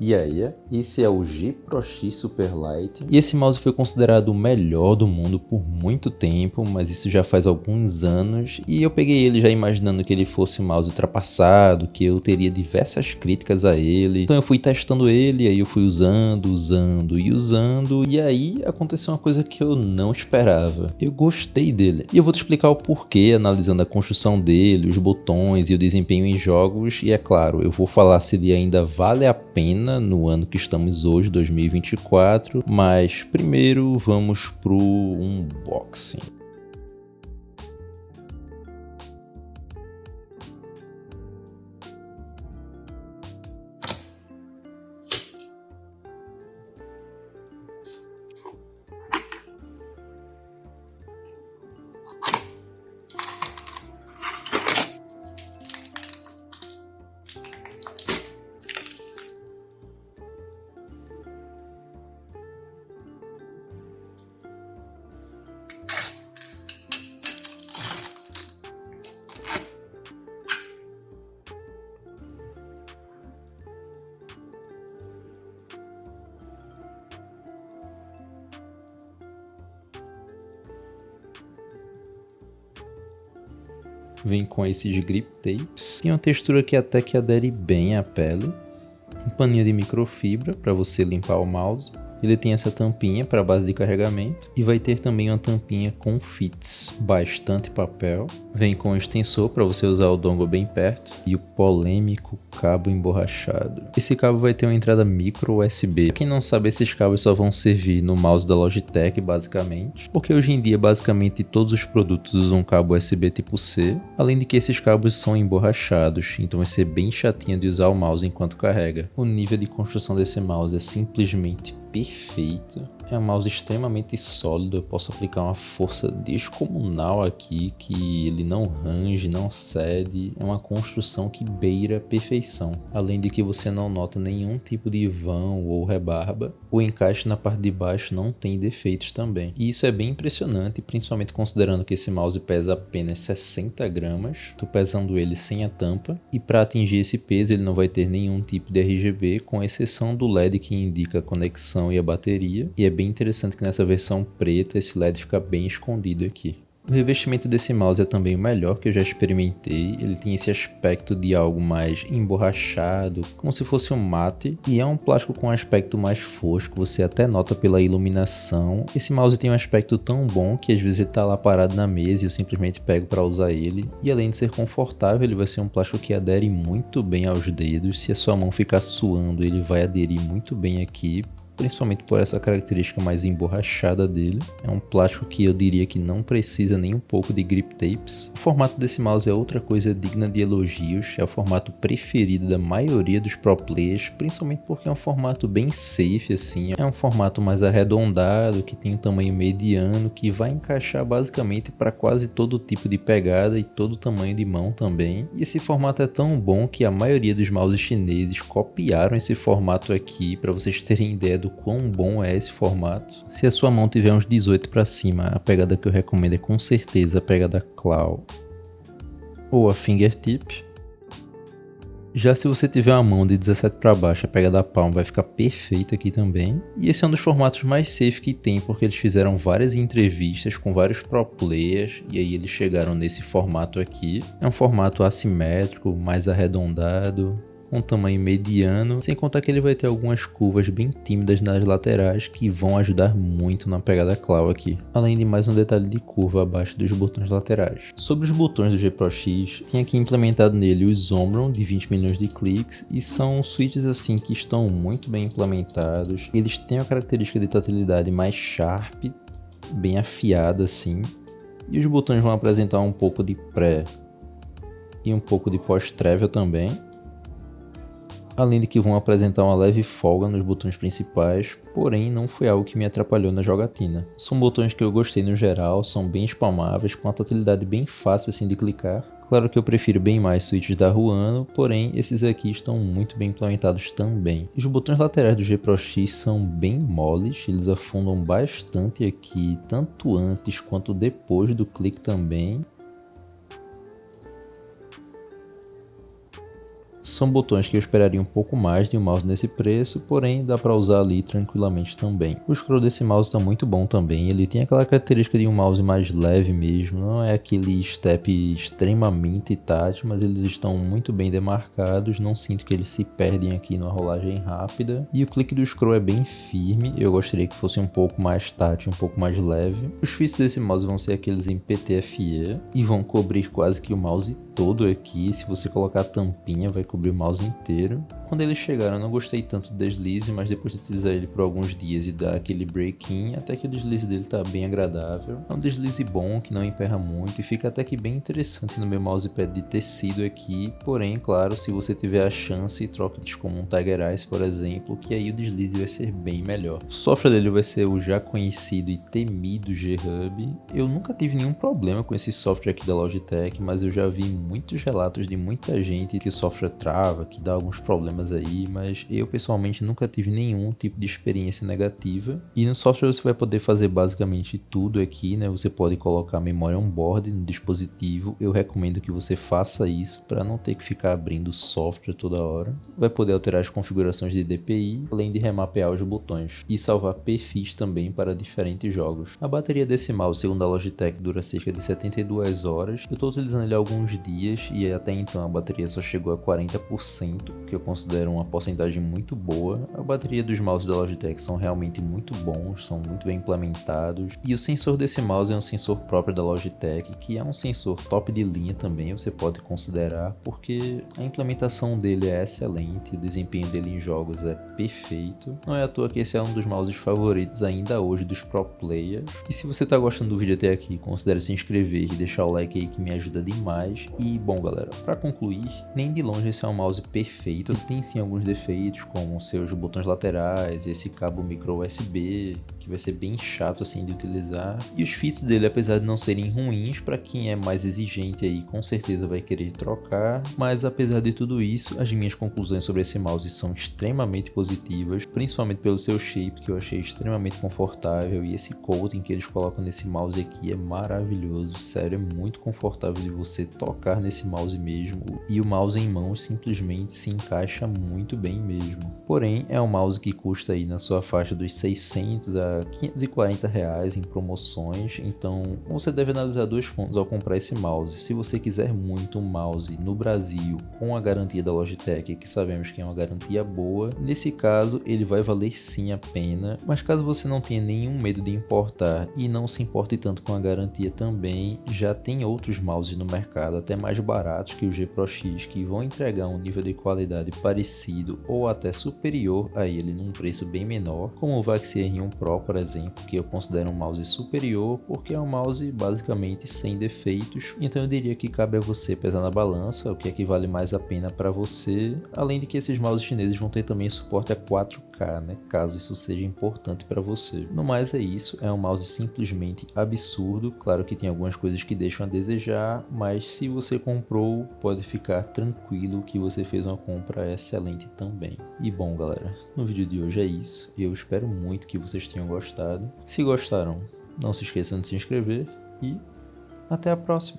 E aí, esse é o G Pro X Superlight e esse mouse foi considerado o melhor do mundo por muito tempo, mas isso já faz alguns anos e eu peguei ele já imaginando que ele fosse um mouse ultrapassado, que eu teria diversas críticas a ele. Então eu fui testando ele, aí eu fui usando e aí aconteceu uma coisa que eu não esperava. Eu gostei dele e eu vou te explicar o porquê analisando a construção dele, os botões e o desempenho em jogos e é claro, eu vou falar se ele ainda vale a pena no ano que estamos hoje, 2024, mas primeiro vamos pro unboxing. Vem com esses grip tapes, tem uma textura que até que adere bem à pele, um paninho de microfibra para você limpar o mouse. Ele tem essa tampinha para base de carregamento e vai ter também uma tampinha com fits, bastante papel. Vem com um extensor para você usar o dongle bem perto e o polêmico cabo emborrachado. Esse cabo vai ter uma entrada micro USB. Pra quem não sabe, esses cabos só vão servir no mouse da Logitech basicamente, porque hoje em dia basicamente todos os produtos usam cabo USB tipo C, além de que esses cabos são emborrachados, então vai ser bem chatinho de usar o mouse enquanto carrega. O nível de construção desse mouse é simplesmente perfeito. É um mouse extremamente sólido, eu posso aplicar uma força descomunal aqui, que ele não range, não cede, é uma construção que beira a perfeição. Além de que você não nota nenhum tipo de vão ou rebarba, o encaixe na parte de baixo não tem defeitos também. E isso é bem impressionante, principalmente considerando que esse mouse pesa apenas 60 gramas, tô pesando ele sem a tampa, e para atingir esse peso ele não vai ter nenhum tipo de RGB, com exceção do LED que indica a conexão e a bateria, e é bem interessante que nessa versão preta esse LED fica bem escondido aqui. O revestimento desse mouse é também o melhor que eu já experimentei, ele tem esse aspecto de algo mais emborrachado, como se fosse um mate, e é um plástico com um aspecto mais fosco, você até nota pela iluminação. Esse mouse tem um aspecto tão bom que às vezes ele tá lá parado na mesa e eu simplesmente pego para usar ele, e além de ser confortável, ele vai ser um plástico que adere muito bem aos dedos. Se a sua mão ficar suando, ele vai aderir muito bem aqui, principalmente por essa característica mais emborrachada dele. É um plástico que eu diria que não precisa nem um pouco de grip tapes. O formato desse mouse é outra coisa digna de elogios, é o formato preferido da maioria dos pro players, principalmente porque é um formato bem safe assim, é um formato mais arredondado, que tem um tamanho mediano, que vai encaixar basicamente para quase todo tipo de pegada e todo tamanho de mão também. E esse formato é tão bom que a maioria dos mouses chineses copiaram esse formato aqui, para vocês terem ideia do quão bom é esse formato. Se a sua mão tiver uns 18 para cima, a pegada que eu recomendo é com certeza a pegada claw ou a fingertip. Já se você tiver uma mão de 17 para baixo, a pegada palm vai ficar perfeita aqui também. E esse é um dos formatos mais safe que tem, porque eles fizeram várias entrevistas com vários pro players e aí eles chegaram nesse formato aqui. É um formato assimétrico, mais arredondado, um tamanho mediano, sem contar que ele vai ter algumas curvas bem tímidas nas laterais que vão ajudar muito na pegada claw aqui, além de mais um detalhe de curva abaixo dos botões laterais. Sobre os botões do G Pro X, tem aqui implementado nele os Omron de 20 milhões de cliques e são switches assim que estão muito bem implementados. Eles têm a característica de tatilidade mais sharp, bem afiada assim, e os botões vão apresentar um pouco de pré e um pouco de pós-travel também, além de que vão apresentar uma leve folga nos botões principais, porém não foi algo que me atrapalhou na jogatina. São botões que eu gostei no geral, são bem espalmáveis, com a tatilidade bem fácil assim de clicar. Claro que eu prefiro bem mais switches da Ruano, porém esses aqui estão muito bem implementados também. Os botões laterais do G Pro X são bem moles, eles afundam bastante aqui, tanto antes quanto depois do clique também. São botões que eu esperaria um pouco mais de um mouse nesse preço, porém dá para usar ali tranquilamente também. O scroll desse mouse está muito bom também, ele tem aquela característica de um mouse mais leve mesmo, não é aquele step extremamente tátil, mas eles estão muito bem demarcados, não sinto que eles se perdem aqui numa rolagem rápida. E o clique do scroll é bem firme, eu gostaria que fosse um pouco mais tátil, um pouco mais leve. Os fits desse mouse vão ser aqueles em PTFE e vão cobrir quase que o mouse todo aqui. Se você colocar a tampinha vai cobrir o mouse inteiro. Quando eles chegaram eu não gostei tanto do deslize, mas depois de utilizar ele por alguns dias e dar aquele break-in, até que o deslize dele tá bem agradável. É um deslize bom, que não emperra muito e fica até que bem interessante no meu mousepad de tecido aqui. Porém, claro, se você tiver a chance, troque como um Tiger Eyes, por exemplo, que aí o deslize vai ser bem melhor. O software dele vai ser o já conhecido e temido G-Hub. Eu nunca tive nenhum problema com esse software aqui da Logitech, mas eu já vi muitos relatos de muita gente que o software trava, que dá alguns problemas aí, mas eu pessoalmente nunca tive nenhum tipo de experiência negativa. E no software você vai poder fazer basicamente tudo aqui, né? Você pode colocar memória on-board no dispositivo, eu recomendo que você faça isso para não ter que ficar abrindo o software toda hora. Vai poder alterar as configurações de DPI, além de remapear os botões e salvar perfis também para diferentes jogos. A bateria desse mouse, segundo a Logitech, dura cerca de 72 horas. Eu estou utilizando ele há alguns dias e até então a bateria só chegou a 40%, que eu considero uma porcentagem muito boa. A bateria dos mouses da Logitech são realmente muito bons, são muito bem implementados. E o sensor desse mouse é um sensor próprio da Logitech, que é um sensor top de linha também, você pode considerar, porque a implementação dele é excelente, o desempenho dele em jogos é perfeito. Não é à toa que esse é um dos mouses favoritos ainda hoje dos pro players. E se você tá gostando do vídeo até aqui, considere se inscrever e deixar o like aí que me ajuda demais. E bom galera, para concluir, nem de longe esse é um mouse perfeito, ele tem sim alguns defeitos, como seus botões laterais, esse cabo micro USB, que vai ser bem chato assim de utilizar. E os fits dele, apesar de não serem ruins, para quem é mais exigente aí com certeza vai querer trocar, mas apesar de tudo isso, as minhas conclusões sobre esse mouse são extremamente positivas, principalmente pelo seu shape, que eu achei extremamente confortável, e esse coating que eles colocam nesse mouse aqui é maravilhoso, sério, é muito confortável de você tocar nesse mouse mesmo, e o mouse em mãos simplesmente se encaixa muito bem mesmo. Porém, é um mouse que custa aí na sua faixa dos 600 a 540 reais em promoções, então você deve analisar dois pontos ao comprar esse mouse. Se você quiser muito um mouse no Brasil com a garantia da Logitech, que sabemos que é uma garantia boa, nesse caso ele vai valer sim a pena, mas caso você não tenha nenhum medo de importar e não se importe tanto com a garantia também, já tem outros mouses no mercado até mais baratos que o G Pro X, que vão entregar um nível de qualidade parecido ou até superior a ele num preço bem menor, como o Vaxi R1 Pro, por exemplo, que eu considero um mouse superior porque é um mouse basicamente sem defeitos. Então eu diria que cabe a você pesar na balança o que é que vale mais a pena para você, além de que esses mouses chineses vão ter também suporte a 4K, né, caso isso seja importante para você. No mais é isso, é um mouse simplesmente absurdo, claro que tem algumas coisas que deixam a desejar, mas se você comprou, pode ficar tranquilo que você fez uma compra excelente também. E bom galera, no vídeo de hoje é isso, eu espero muito que vocês tenham gostado. Se gostaram, não se esqueçam de se inscrever e até a próxima!